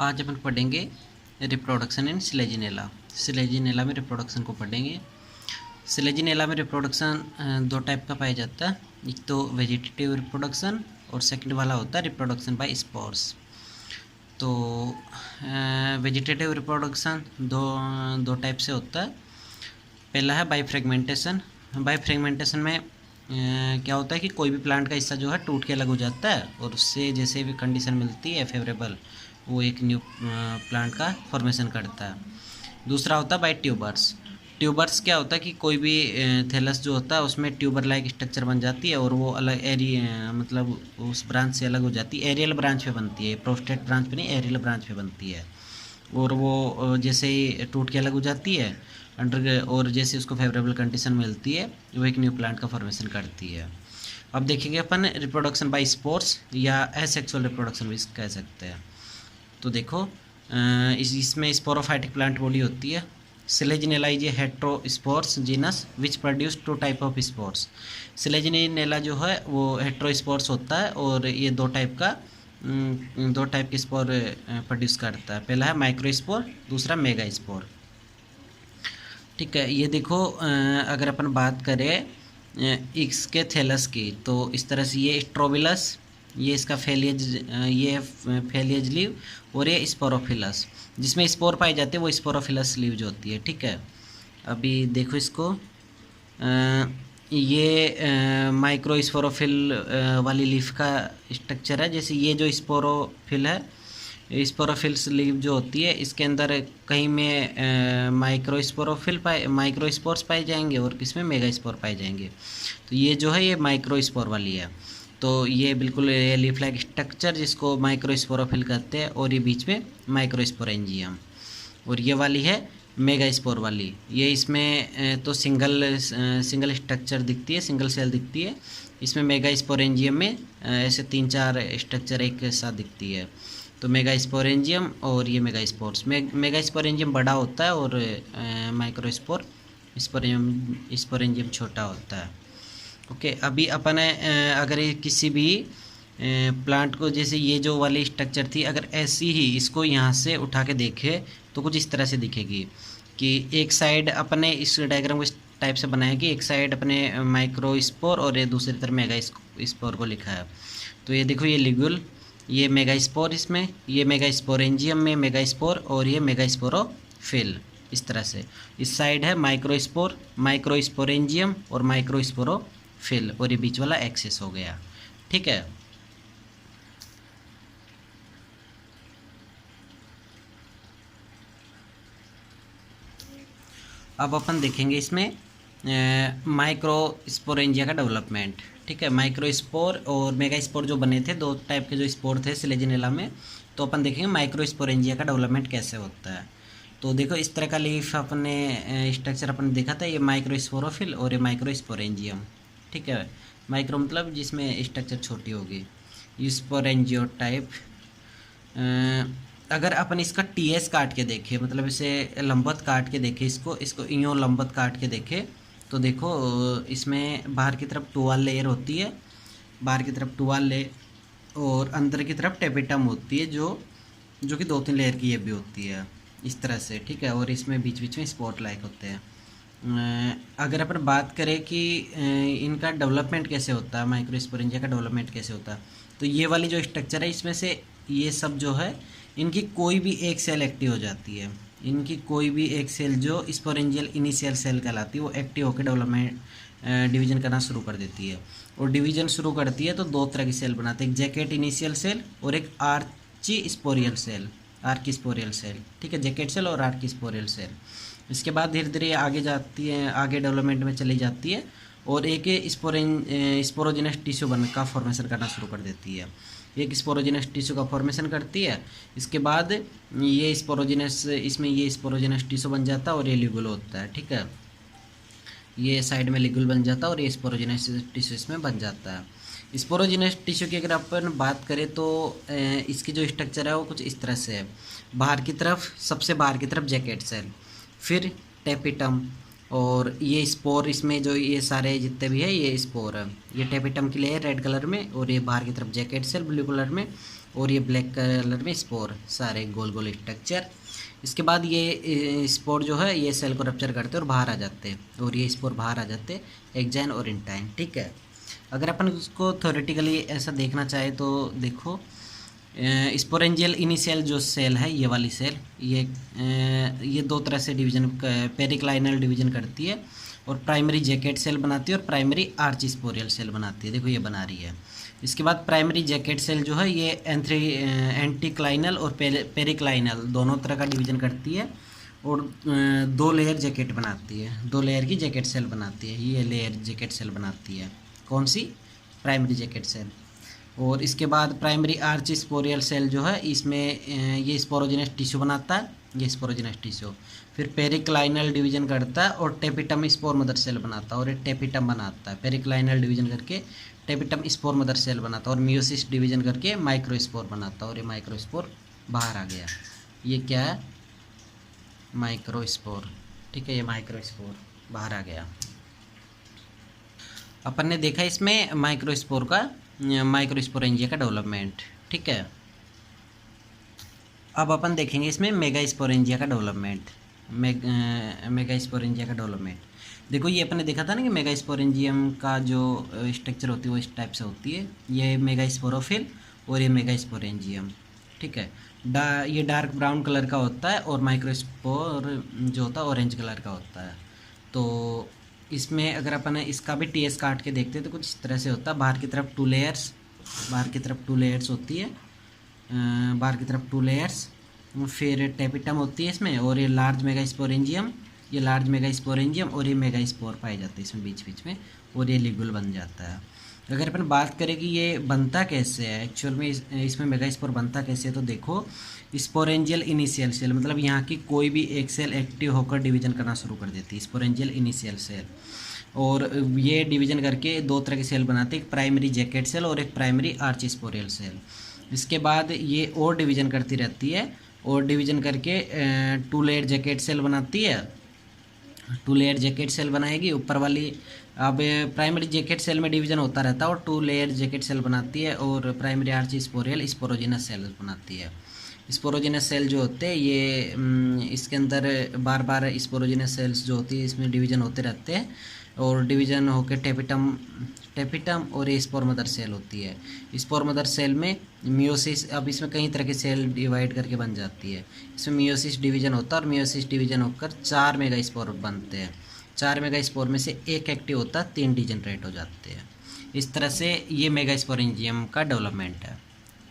आज अपन पढ़ेंगे reproduction in Selaginella. Selaginella में रिप्रोडक्शन को पढ़ेंगे। सिलेजिनेला में रिप्रोडक्शन दो टाइप का पाया जाता है, एक तो वेजिटेटिव रिप्रोडक्शन और सेकंड वाला होता है रिप्रोडक्शन बाय स्पोर्स। तो वेजिटेटिव रिप्रोडक्शन दो टाइप से होता है। पहला है बाय फ्रेगमेंटेशन। बाय फ्रेगमेंटेशन में क्या होता है कि कोई भी प्लांट का हिस्सा जो है टूट के अलग हो जाता है और उससे जैसे भी कंडीशन मिलती है फेवरेबल, वो एक न्यू प्लांट का फॉर्मेशन करता है। दूसरा होता है बाय ट्यूबर्स। ट्यूबर्स क्या होता है कि कोई भी थैलस जो होता है उसमें ट्यूबर लाइक स्ट्रक्चर बन जाती है और वो अलग मतलब उस ब्रांच से अलग हो जाती है, एरियल ब्रांच पे बनती है, प्रोस्टेट ब्रांच पे नहीं, एरियल ब्रांच पे बनती है। और वो जैसे ही टूट के अलग हो जाती है और जैसे उसको फेवरेबल कंडीशन मिलती है वो एक न्यू प्लांट का फॉर्मेशन करती है। अब देखेंगे अपन रिप्रोडक्शन बाय स्पोर्स या एसेक्सुअल रिप्रोडक्शन भी कह सकते हैं। तो देखो इसमें स्पोरोफाइटिक प्लांट बॉडी होती है। Selaginella is a heterosporous genus which produce two type of spores. Selaginella जो है वो हेट्रोस्पोर्स होता है और ये दो टाइप के स्पोर प्रोड्यूस करता है। पहला है माइक्रोस्पोर, दूसरा मेगा स्पोर। ठीक है, ये देखो अगर अपन बात करें इसके थैलस की, तो इस तरह से ये स्ट्रोबिलस, ये इसका ये फेलियज लीव और ये स्पोरोफिलस, जिसमें स्पोर पाए जाते हैं वो स्पोरोफिलस लीव जो होती है। ठीक है, अभी देखो इसको ये माइक्रोस्पोरोफिल वाली लीफ का स्ट्रक्चर है। जैसे ये जो स्पोरोफिल है, स्पोरोफिल्स लीव जो होती है इसके अंदर कहीं में माइक्रोस्पोर्स पाए जाएंगे और किसमें मेगा स्पोर पाए जाएंगे। तो ये जो है ये माइक्रोस्पोर वाली है। तो ये बिल्कुल लीफ लाइक स्ट्रक्चर जिसको माइक्रोस्पोरोफिल कहते हैं और ये बीच में माइक्रोस्पोरेंजियम। और ये वाली है मेगा स्पोर वाली, ये इसमें तो सिंगल स्ट्रक्चर दिखती है, सिंगल सेल दिखती है। इसमें मेगा स्पोरेंजियम में ऐसे 3-4 स्ट्रक्चर एक साथ दिखती है। तो मेगा स्पोरेंजियम और ये मेगा स्पोर्स, मेगा स्पोरेंजियम बड़ा होता है और माइक्रोस्पोर स्पोरेंजियम छोटा होता है। ओके, अभी अपन अगर किसी भी प्लांट को, जैसे ये जो वाली स्ट्रक्चर थी, अगर ऐसी ही इसको यहाँ से उठा के देखे तो कुछ इस तरह से दिखेगी कि एक साइड अपने इस डायग्राम को इस टाइप से बनाया कि एक साइड अपने माइक्रोस्पोर और ये दूसरी तरफ मेगा स्पोर को लिखा है। तो ये देखो ये लिग्यूल, ये मेगा स्पोर, इसमें ये मेगा स्पोरेंजियम में मेगा स्पोर और ये मेगा स्पोरोफिल। इस तरह से इस साइड है माइक्रोस्पोर, माइक्रोस्पोरेंजियम और माइक्रोस्पोरोफिल और ये बीच वाला एक्सेस हो गया। ठीक है, अब अपन देखेंगे इसमें माइक्रोस्पोरेंजिया का डेवलपमेंट। ठीक है, माइक्रोस्पोर और मेगा स्पोर जो बने थे, दो टाइप के जो स्पोर थे सिलेजिनेला में, तो अपन देखेंगे माइक्रोस्पोरेंजिया का डेवलपमेंट कैसे होता है। तो देखो इस तरह का लीफ अपने स्ट्रक्चर अपन देखा था, ये माइक्रोस्पोरोफिल और ये माइक्रोस्पोरेंजियम। ठीक है, माइक्रो मतलब जिसमें स्ट्रक्चर छोटी होगी, स्पोरेंजियो टाइप। अगर अपन इसका टीएस काट के देखें, मतलब इसे लंबवत काट के देखें, इसको यूँ लंबवत काट के देखें, तो देखो इसमें बाहर की तरफ टुवाल लेयर होती है, बाहर की तरफ टुवाल लेयर और अंदर की तरफ टेपिटम होती है जो कि 2-3 लेयर की ये भी होती है इस तरह से। ठीक है, और इसमें बीच बीच में स्पॉट लाइक होते हैं। अगर अपन बात करें कि इनका डेवलपमेंट कैसे होता है, माइक्रोस्पोरेंजिया का डेवलपमेंट कैसे होता है, तो ये वाली जो स्ट्रक्चर है इसमें से ये सब जो है, इनकी कोई भी एक सेल एक्टिव हो जाती है। इनकी कोई भी एक सेल जो स्पोरेंजियल इनिशियल सेल कहलाती है, वो एक्टिव होकर डेवलपमेंट डिवीजन करना शुरू कर देती है। और डिवीजन शुरू करती है तो दो तरह की सेल बनाते हैं, एक जैकेट इनिशियल सेल और एक आर्ची स्पोरियल सेल। ठीक है, जैकेट सेल और आर्की स्पोरियल सेल। इसके बाद धीरे धीरे आगे जाती है, आगे डेवलपमेंट में चली जाती है और एक स्पोरोजिनस टिश्यू का फॉर्मेशन करना शुरू कर देती है। एक स्पोरोजिनस टिश्यू का फॉर्मेशन करती है। इसके बाद ये स्पोरोजिनस, इसमें ये स्पोरोजिनस टिश्यू बन जाता है और ये लिगुल होता है। ठीक है, ये साइड में लिगुल बन जाता है और ये स्पोरोजिनस टिश्यू इसमें बन जाता है। स्पोरोजिनस टिश्यू की अगर अपन बात करें तो इसकी जो स्ट्रक्चर है वो कुछ इस तरह से है। बाहर की तरफ, सबसे बाहर की तरफ जैकेट सेल, फिर टेपिटम और ये स्पोर, इसमें जो ये सारे जितने भी है ये स्पोर है। ये टेपिटम के लिए है रेड कलर में और ये बाहर की तरफ जैकेट सेल ब्लू कलर में और ये ब्लैक कलर में स्पोर, सारे गोल गोल स्ट्रक्चर। इसके बाद ये स्पोर जो है ये सेल को रप्चर करते हैं और बाहर आ जाते हैं, और ये स्पोर बाहर आ जाते हैं एक्जाइन और इंटाइन। ठीक है, अगर अपन उसको थ्योरेटिकली ऐसा देखना चाहे तो देखो, स्पोरेंजियल इनिशियल जो सेल है ये वाली सेल, ये दो तरह से डिवीजन, पेरिक्लाइनल डिवीजन करती है, और प्राइमरी जैकेट सेल बनाती है और प्राइमरी आर्च स्पोरियल सेल बनाती है। देखो ये बना रही है। इसके बाद प्राइमरी जैकेट सेल जो है ये एंटीक्लाइनल और पेरिक्लाइनल दोनों तरह का डिवीजन करती है, और 2 लेयर जैकेट बनाती है, 2 लेयर की जैकेट सेल बनाती है। ये लेयर जैकेट सेल बनाती है कौन सी? Primary jacket cell. और इसके बाद प्राइमरी आर्च स्पोरियल सेल जो है इसमें ये स्पोरोजिनस टिश्यू बनाता है, ये स्पोरोजिनस टिश्यू। फिर पेरिक्लाइनल डिवीजन करता है और टेपिटम स्पोर मदर सेल बनाता है, और ये टेपिटम बनाता है। पेरिक्लाइनल डिवीजन करके टेपिटम स्पोर मदर सेल बनाता है, और मियोसिस डिवीजन करके माइक्रोस्पोर बनाता है, और ये माइक्रोस्पोर बाहर आ गया। ये क्या है? माइक्रोस्पोर। ठीक है, ये माइक्रोस्पोर बाहर आ गया। अपन ने देखा इसमें माइक्रोस्पोर का, माइक्रोस्पोरेंजिया का डेवलपमेंट। ठीक है, अब अपन देखेंगे इसमें मेगास्पोरेंजिया का डेवलपमेंट। मेगास्पोरेंजिया का डेवलपमेंट देखो, ये अपन ने देखा था ना कि मेगास्पोरेंजियम का जो स्ट्रक्चर होती है वो इस टाइप से होती है। ये मेगास्पोरोफिल और ये मेगास्पोरेंजियम। ठीक है, ये डार्क ब्राउन कलर का होता है, और माइक्रोस्पोर जो होता है ऑरेंज कलर का होता है। तो इसमें अगर अपन इसका भी टीएस काट के देखते हैं तो कुछ इस तरह से होता है। बाहर की तरफ 2 लेयर्स, बाहर की तरफ 2 लेयर्स होती है, बाहर की तरफ 2 लेयर्स। फिर टेपिटम होती है इसमें, और ये लार्ज मेगास्पोरेंजियम, ये लार्ज मेगास्पोरेंजियम, और ये मेगास्पोर पाए जाते हैं इसमें बीच बीच में, और ये लिगुल बन जाता है। अगर अपन बात करें कि ये बनता कैसे है एक्चुअल में, इसमें मेगास्पोर बनता कैसे है, तो देखो स्पोरेंजियल इनिशियल सेल, मतलब यहाँ की कोई भी एक सेल एक्टिव होकर डिवीजन करना शुरू कर देती है, स्पोरेंजियल इनिशियल सेल। और ये डिवीजन करके 2 तरह के सेल बनाते हैं, एक प्राइमरी जैकेट सेल और एक प्राइमरी आर्च स्पोरियल सेल। इसके बाद ये और डिवीजन करती रहती है, और डिवीजन करके 2 लेयर जैकेट सेल बनाती है, 2 लेयर जैकेट सेल बनाएगी ऊपर वाली। अब प्राइमरी जैकेट सेल में डिवीजन होता रहता है, और 2 लेयर जैकेट सेल बनाती है, और प्राइमरी आर्च स्पोरियल स्पोरोजिनस सेल बनाती है। स्पोरोजिनस सेल जो होते हैं ये इसके अंदर बार बार स्पोरोजिनस सेल्स जो होती है इसमें डिवीजन होते रहते हैं, और डिवीजन होकर टेपिटम और ये स्पोर मदर सेल होती है। स्पोर मदर सेल में मियोसिस, अब इसमें कई तरह के सेल डिवाइड करके बन जाती है। इसमें मियोसिस डिवीजन होता है, और मियोसिस डिवीजन होकर 4 मेगा स्पोर बनते हैं। 4 मेगा स्पोर में से एक एक्टिव होता है, 3 डिजनरेट हो जाते हैं। इस तरह से ये मेगा स्पोरेंजियम का डेवलपमेंट है।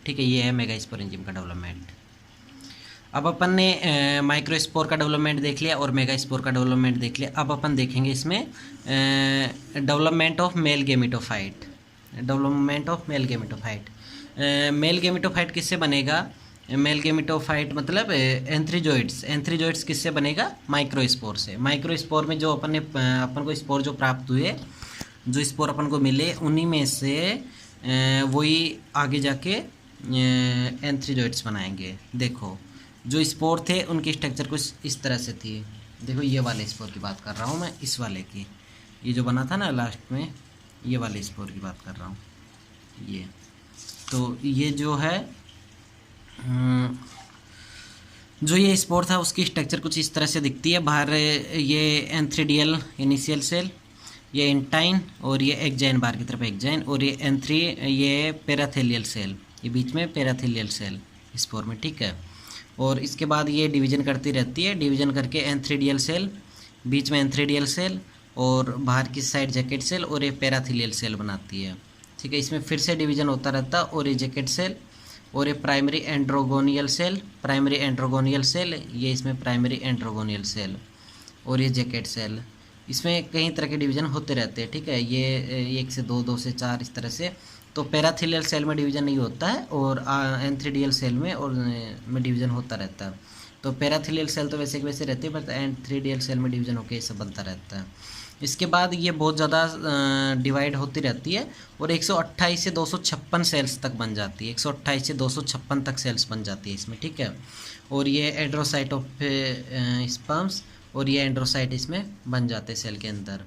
ठीक है, ये है मेगा स्पोरेंजियम का डेवलपमेंट। अब अपन ने माइक्रोस्पोर का डेवलपमेंट देख लिया और मेगा स्पोर का डेवलपमेंट देख लिया। अब अपन देखेंगे इसमें development of male gametophyte. Development of male gametophyte. Male gametophyte किससे बनेगा? मेल गेमिटोफाइट मतलब एंथ्रीजोइड्स। एंथ्रीजोइड्स किससे बनेगा? माइक्रोस्पोर से। माइक्रोस्पोर में जो अपन को स्पोर जो प्राप्त हुए, जो स्पोर अपन को मिले, उन्हीं में से वही आगे जाके एंथ्रीजोइड्स बनाएंगे। देखो जो स्पोर थे उनकी स्ट्रक्चर कुछ इस तरह से थी। देखो ये वाले स्पोर की बात कर रहा हूँ मैं, इस वाले की, ये जो बना था ना लास्ट में, ये वाले स्पोर की बात कर रहा हूँ। ये तो ये जो है जो ये स्पोर था उसकी स्ट्रक्चर कुछ इस तरह से दिखती है। बाहर ये एंथ्रीडियल इनिशियल सेल, ये इंटाइन, और ये एक्जाइन, बाहर की तरफ एक्जाइन, और ये पैराथेलियल सेल, ये बीच में पैराथेलियल सेल स्पोर में। ठीक है, और इसके बाद ये डिवीजन करती रहती है, डिवीजन करके एंथ्रीडियल सेल, बीच में एंथ्रीडियल सेल, और बाहर की साइड जैकेट सेल, और ये पैराथेलियल सेल बनाती है। ठीक है, इसमें फिर से डिवीजन होता रहता है, और ये जैकेट सेल, और ये प्राइमरी एंड्रोगोनियल सेल, प्राइमरी एंड्रोगोनियल सेल, ये इसमें प्राइमरी एंड्रोगोनियल सेल, और ये जैकेट सेल। इसमें कई तरह के डिवीजन होते रहते हैं। ठीक है, ये 1 से 2, 2 से 4, इस तरह से। तो पैराथेलियल सेल में डिवीजन नहीं होता है, और एंथ्रीडियल सेल में और में डिवीजन होता रहता है। तो पैराथेलियल सेल तो वैसे के वैसे रहते हैं, बट एंथ्रीडियल सेल में डिवीजन होकर ये सब बनता रहता है। इसके बाद ये बहुत ज़्यादा डिवाइड होती रहती है, और 128 से 256 सेल्स तक बन जाती है। 128 से 256 तक सेल्स बन जाती है इसमें। ठीक है, और ये एंड्रोसाइट ऑफ स्पर्म्स, और ये एंड्रोसाइट इसमें बन जाते हैं सेल के अंदर।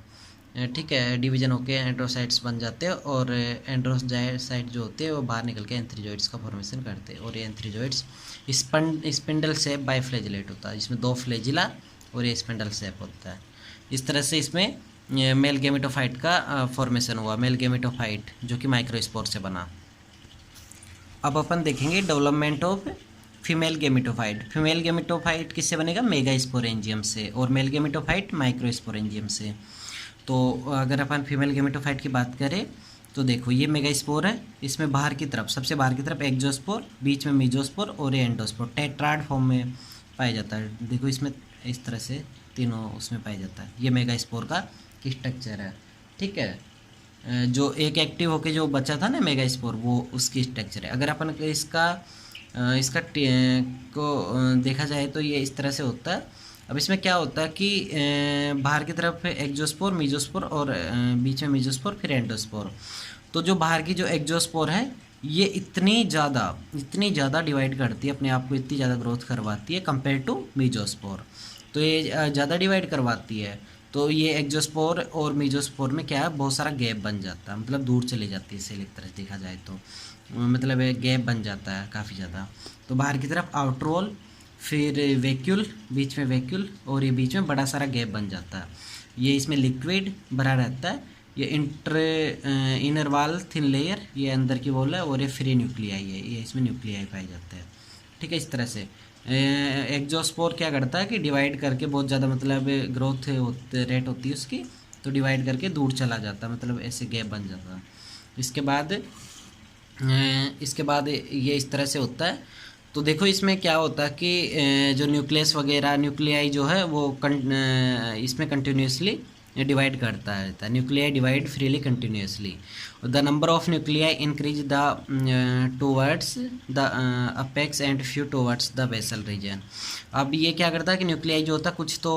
ठीक है, डिवीजन होके एंड्रोसाइट्स बन जाते हैं और एंड्रोसाइट जो होते हैं वो बाहर निकल के एंथ्रीजोइड्स का फॉर्मेशन करते हैं। और ये एंथ्रीजोइड्स स्पिंडल शेप बाइफ्लैजिलेट होता है, जिसमें 2 फ्लैजिला और ये स्पिंडल शेप होता है। इस तरह से इसमें मेल गेमेटोफाइट का फॉर्मेशन हुआ, मेल गेमेटोफाइट जो कि माइक्रोस्पोर से बना। अब अपन देखेंगे development of female gametophyte. Female gametophyte किससे बनेगा? मेगास्पोरेंजियम से, और मेल गेमेटोफाइट माइक्रोस्पोरेंजियम से। तो अगर अपन फीमेल गेमेटोफाइट की बात करें तो देखो ये मेगास्पोर है, इसमें बाहर की तरफ, सबसे बाहर की तरफ एक्जोस्पोर, बीच में मीजोस्पोर और ये एंडोस्पोर टेट्राड फॉर्म में पाया जाता है। देखो इसमें इस तरह से तीनों उसमें पाया जाता है। ये मेगास्पोर का स्ट्रक्चर है, ठीक है। जो एक एक्टिव होके जो बचा था ना मेगास्पोर, वो उसकी स्ट्रक्चर है। अगर अपन इसका को देखा जाए तो ये इस तरह से होता है। अब इसमें क्या होता है कि बाहर की तरफ एक्जोस्पोर, मीजोस्पोर और बीच में मीजोस्पोर, फिर एंडोस्पोर। तो जो बाहर की जो एक्जोस्पोर है ये इतनी ज़्यादा डिवाइड करती है अपने आप को, इतनी ज़्यादा ग्रोथ करवाती है कंपेयर टू मीजोस्पोर। तो ये ज़्यादा डिवाइड करवाती है, तो ये एक्जोस्पोर और मीजोस्पोर में क्या है, बहुत सारा गैप बन जाता है, मतलब दूर चली जाती है सेल एक तरह से देखा जाए तो, मतलब गैप बन जाता है काफ़ी ज़्यादा। तो बाहर की तरफ आउटर वॉल, फिर वैक्यूल, बीच में वैक्यूल, और ये बीच में बड़ा सारा गैप बन जाता है। ये इसमें लिक्विड भरा रहता है। ये इनर वॉल थिन लेयर, ये अंदर की वॉल है, और ये फ्री न्यूक्लियाई है, ये इसमें न्यूक्लियाई पाए जाते हैं, ठीक है। इस तरह से एक्जोस्पोर क्या करता है कि डिवाइड करके बहुत ज़्यादा, मतलब ग्रोथ रेट होती है उसकी, तो डिवाइड करके दूर चला जाता है, मतलब ऐसे गैप बन जाता है। इसके बाद ये इस तरह से होता है। तो देखो इसमें क्या होता है कि जो न्यूक्लियस वगैरह, न्यूक्लियाई जो है वो इसमें कंटिन्यूसली डिवाइड करता है। Nuclei divide freely continuously. The number of nuclei increase the towards the apex and few towards the basal region. अब ये क्या करता है कि न्यूक्लियाई जो होता है कुछ तो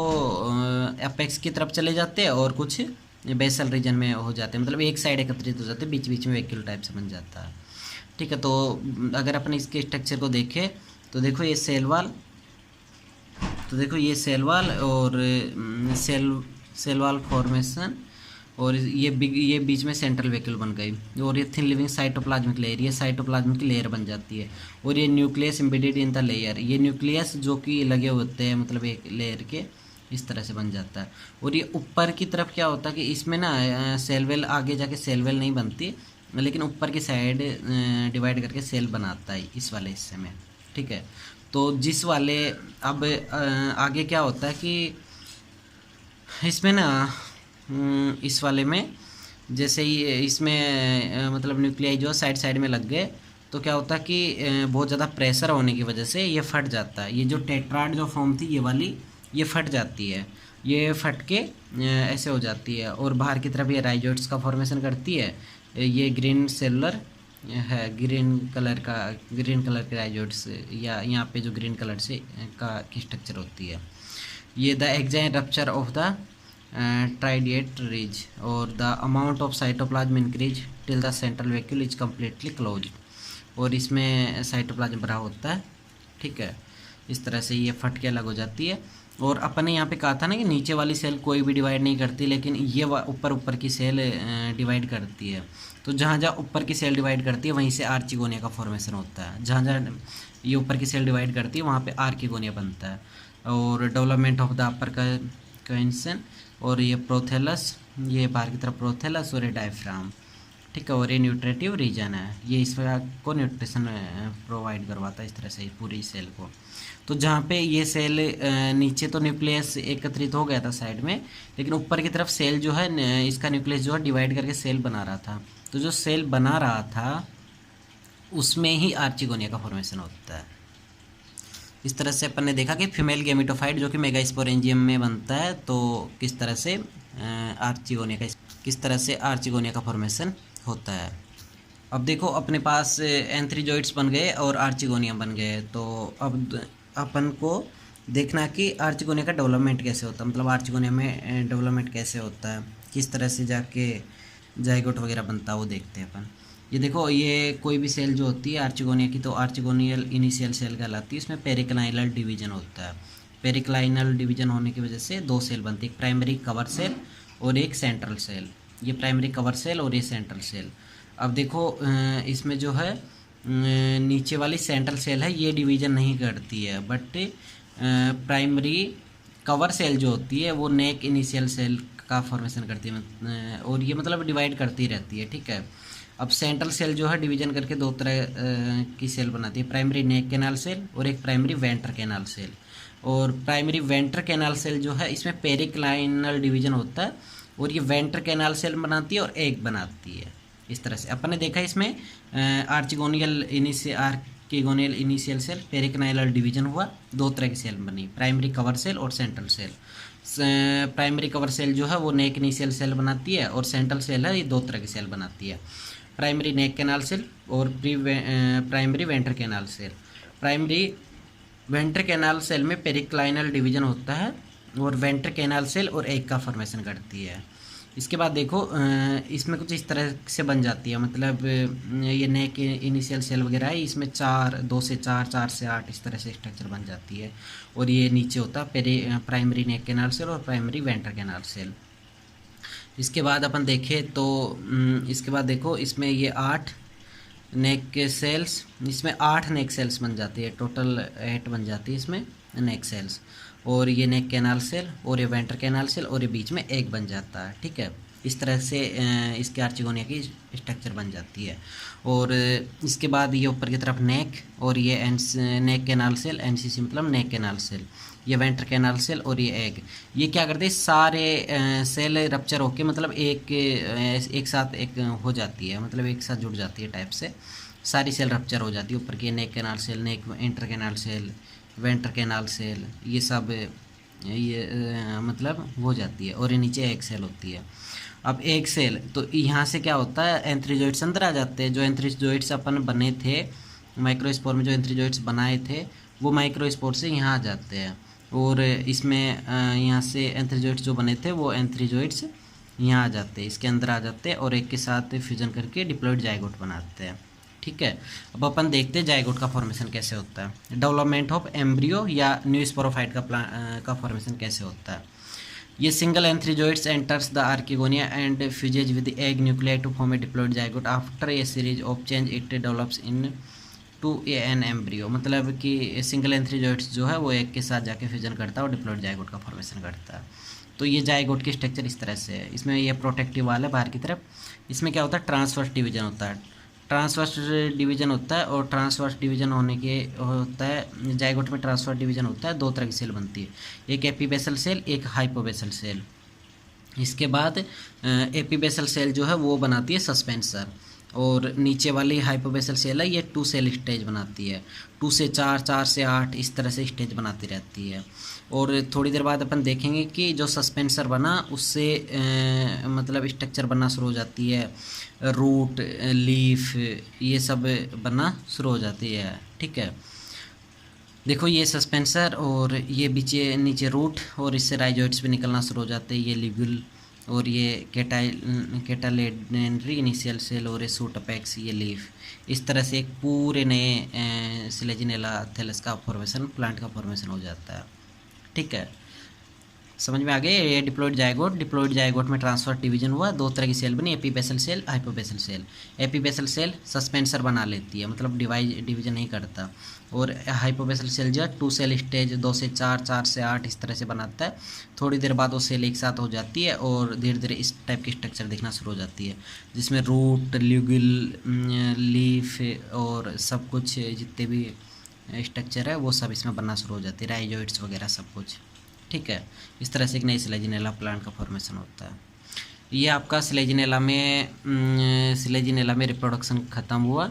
अपेक्स की तरफ चले जाते हैं और कुछ बेसल रीजन में हो जाते हैं, मतलब एक साइड एकत्रित हो जाते हैं, बीच बीच में वैक्यूल टाइप से बन जाता है, ठीक है। तो अगर अपन इसके स्ट्रक्चर को देखें तो देखो ये सेल वाल, तो देखो ये सेल वाल और सेल वाल फॉर्मेशन, और ये बीच में सेंट्रल वैक्यूल बन गई, और ये थिन लिविंग साइटोप्लाज्मिक लेयर, ये साइटोप्लाज्मिक लेयर बन जाती है। और ये nucleus embedded in the layer, ये न्यूक्लियस जो कि लगे होते हैं मतलब एक लेयर के, इस तरह से बन जाता है। और ये ऊपर की तरफ क्या होता है कि इसमें ना सेल वेल, आगे जाके सेल वेल नहीं बनती, लेकिन ऊपर की साइड डिवाइड करके सेल बनाता है इस वाले हिस्से में, ठीक है। तो जिस वाले, अब आगे क्या होता है कि इसमें ना इस वाले में जैसे ही इसमें मतलब न्यूक्लियाई जो साइड साइड में लग गए, तो क्या होता है कि बहुत ज़्यादा प्रेशर होने की वजह से ये फट जाता है। ये जो टेट्राड जो फॉर्म थी ये वाली, ये फट जाती है, ये फट के ऐसे हो जाती है, और बाहर की तरफ ये राइजोइड्स का फॉर्मेशन करती है। ये ग्रीन सेलुलर है, ग्रीन कलर के राइजोइड्स, या यहाँ पे जो ग्रीन कलर से का की स्ट्रक्चर होती है। ये the exine rupture of the triradiate ridge और the amount of cytoplasm increase till the central vacuole is completely close, और इसमें साइटोप्लाज्म भरा होता है, ठीक है। इस तरह से ये फट के अलग हो जाती है। और अपन ने यहाँ पे कहा था ना कि नीचे वाली सेल कोई भी डिवाइड नहीं करती, लेकिन ये ऊपर की सेल डिवाइड करती है। तो जहाँ जहाँ ऊपर की सेल डिवाइड करती है वहीं से आर्चिगोनिया का फॉर्मेशन होता है। जहाँ जहाँ ये ऊपर की सेल डिवाइड करती है वहाँ पे आर्किगोनिया बनता है। और डेवलपमेंट ऑफ द अपर कैंसन, और ये प्रोथेलस, ये बाहर की तरफ प्रोथेलस, और ये डायफ्राम, ठीक है। और ये न्यूट्रेटिव रीजन है, ये इस को न्यूट्रिशन प्रोवाइड करवाता है इस तरह से पूरी सेल को। तो जहाँ पे ये सेल नीचे तो न्यूक्लियस एकत्रित हो गया था साइड में, लेकिन ऊपर की तरफ सेल जो है इसका न्यूक्लियस जो है डिवाइड करके सेल बना रहा था। तो जो सेल बना रहा था उसमें ही आर्चिगोनिया का फॉर्मेशन होता है। इस तरह से अपन ने देखा कि फीमेल गेमेटोफाइट जो कि मेगास्पोरेंजियम में बनता है, तो किस तरह से आर्चिगोनिया का फॉर्मेशन होता है। अब देखो अपने पास एंथ्रीजोइड्स बन गए और आर्चिगोनिया बन गए, तो अब अपन को देखना कि आर्चिगोनिया का डेवलपमेंट कैसे होता है, मतलब आर्चिगोनिया में डेवलपमेंट कैसे होता है, किस तरह से जाके जाइगोट वगैरह बनता है वो देखते हैं अपन। ये देखो ये कोई भी सेल जो होती है आर्चिगोनिया की, तो आर्चिगोनियल इनिशियल सेल कहलाती है। इसमें पेरिक्लाइनल डिवीजन होता है। पेरिक्लाइनल डिवीजन होने की वजह से 2 सेल बनती है, एक प्राइमरी कवर सेल और एक सेंट्रल सेल। ये प्राइमरी कवर सेल और ये सेंट्रल सेल। अब देखो इसमें जो है नीचे वाली सेंट्रल सेल है ये डिवीज़न नहीं करती है, बट प्राइमरी कवर सेल जो होती है वो नेक इनिशियल सेल का फॉर्मेशन करती है, और ये मतलब डिवाइड करती रहती है, ठीक है। अब सेंट्रल सेल जो है डिवीजन करके दो तरह की सेल बनाती है, प्राइमरी नेक कैनाल सेल और एक प्राइमरी वेंटर कैनाल सेल। और प्राइमरी वेंटर कैनाल सेल जो है इसमें पेरिक्लाइनल डिवीजन होता है, और ये वेंटर कैनाल सेल बनाती है और एग बनाती है। इस तरह से अपन ने देखा इसमें archegonial initial cell, periclinal division हुआ, दो तरह की सेल बनी, प्राइमरी कवर सेल और central cell. Primary cover cell जो है वो नेक इनिशियल सेल बनाती है, और सेंट्रल सेल है ये दो तरह की सेल बनाती है, प्राइमरी नेक कैनाल सेल और primary venter canal cell. Primary venter canal cell में पेरिक्लाइनल डिवीजन होता है, और वेंटर कैनाल सेल और एग का फॉर्मेशन करती है। इसके बाद देखो इसमें कुछ इस तरह से बन जाती है, मतलब ये नेक इनिशियल सेल वगैरह है, इसमें 2 से 4, 4 से 8 इस तरह से स्ट्रक्चर बन जाती है। और ये नीचे होता है प्राइमरी नेक कैनाल सेल और प्राइमरी वेंटर कैनाल सेल। इसके बाद अपन देखें तो इसके बाद देखो इसमें ये 8 नेक सेल्स, इसमें 8 नेक सेल्स बन जाती है, टोटल 8 बन जाती है इसमें नेक सेल्स। और ये नेक कैनाल सेल और ये वेंटर कैनाल सेल, और ये बीच में एग बन जाता है, ठीक है। इस तरह से इसके आर्चिगोनिया की स्ट्रक्चर बन जाती है। और इसके बाद ये ऊपर की तरफ नेक, और ये नेक कैनाल सेल, एनसीसी मतलब नेक कैनाल सेल, ये वेंटर कैनाल सेल और ये एग, ये क्या करते हैं सारे सेल रप्चर होके मतलब एक साथ एक हो जाती है, मतलब एक साथ जुड़ जाती है टाइप से, सारी सेल रप्चर हो जाती है। ऊपर की neck canal cell, neck inter canal cell, venter canal cell, ये सब मतलब हो जाती है, और ये नीचे एग सेल होती है। अब एग सेल तो यहाँ से क्या होता है, एंथ्रीजोइड्स अंदर आ जाते हैं, जो एंथ्रीजोइड्स अपन बने थे माइक्रोस्पोर में, जो एंथ्रीजोइड्स बनाए थे वो माइक्रोस्पोर से यहाँ आ जाते हैं, और इसमें यहाँ से एंथ्रीजोइड्स जो बने थे वो एंथ्रीजोइड्स यहाँ आ जाते हैं, इसके अंदर आ जाते हैं, और एक के साथ फ्यूजन करके डिप्लॉइड जाइगोट बनाते हैं, ठीक है। अब अपन देखते हैं जाइगोट का फॉर्मेशन कैसे होता है, डेवलपमेंट ऑफ एम्ब्रियो या न्यू स्पोरोफाइट का फॉर्मेशन कैसे होता है। ये single antherozoids enters the archegonia and fuses with egg nuclei to form a diploid zygote, after a series of change it develops into an embryo, मतलब कि single एंथ्रीजोइड्स जो है वो एक के साथ जाके फ्यूजन करता है और डिप्लॉइड जाइगोट का फॉर्मेशन करता है। तो ये जाइगोट की स्ट्रक्चर इस तरह से है। इसमें ये प्रोटेक्टिव वाल है बाहर की तरफ, इसमें क्या होता है ट्रांसवर्स डिवीजन होता है, ट्रांसवर्स डिवीजन होता है, और ट्रांसवर्स डिवीजन होने के होता है जाइगोट में ट्रांसवर्स डिवीजन होता है, दो तरह की सेल बनती है, एक एपीबेसल सेल, एक हाइपोबेसल सेल। इसके बाद एपीबेसल सेल जो है वो बनाती है सस्पेंसर, और नीचे वाली हाइपोबेसल सेल है ये 2 सेल स्टेज बनाती है, 2 से 4, 4 से 8 इस तरह से स्टेज बनाती रहती है। और थोड़ी देर बाद अपन देखेंगे कि जो सस्पेंसर बना उससे मतलब स्ट्रक्चर बनना शुरू हो जाती है, रूट, लीफ, ये सब बनना शुरू हो जाती है, ठीक है। देखो ये सस्पेंसर और ये नीचे रूट, और इससे राइजोइड्स भी निकलना शुरू हो जाते हैं, ये लिग्यूल, और ये कैटालेडनरी इनिशियल सेल, और ये सूट अपेक्स, ये लीफ। इस तरह से एक पूरे नए सिलेजिनेला थैलस का फॉर्मेशन, प्लांट का फॉर्मेशन हो जाता है, ठीक है। समझ में आ गए। ये डिप्लॉइड जाइगोट में ट्रांसफर डिवीजन हुआ, दो तरह की सेल बनी, epibasal cell, hypobasal cell. Epibasal cell suspensor बना लेती है, मतलब डिवीजन नहीं करता, और हाइपोबेसल सेल जो है 2 सेल स्टेज 2 से 4, 4 से 8 इस तरह से बनाता है। थोड़ी देर बाद वो सेल एक साथ हो जाती है, और धीरे धीरे इस टाइप की स्ट्रक्चर दिखना शुरू हो जाती है, जिसमें रूट, ल्यूगिल, लीफ और सब कुछ जितने भी स्ट्रक्चर है वो सब इसमें बनना शुरू हो जाती है, राइजोइड्स वगैरह सब कुछ, ठीक है। इस तरह से एक नई सिलेजिनेला प्लांट का फॉर्मेशन होता है। ये आपका सिलेजिनेला में रिप्रोडक्शन ख़त्म हुआ।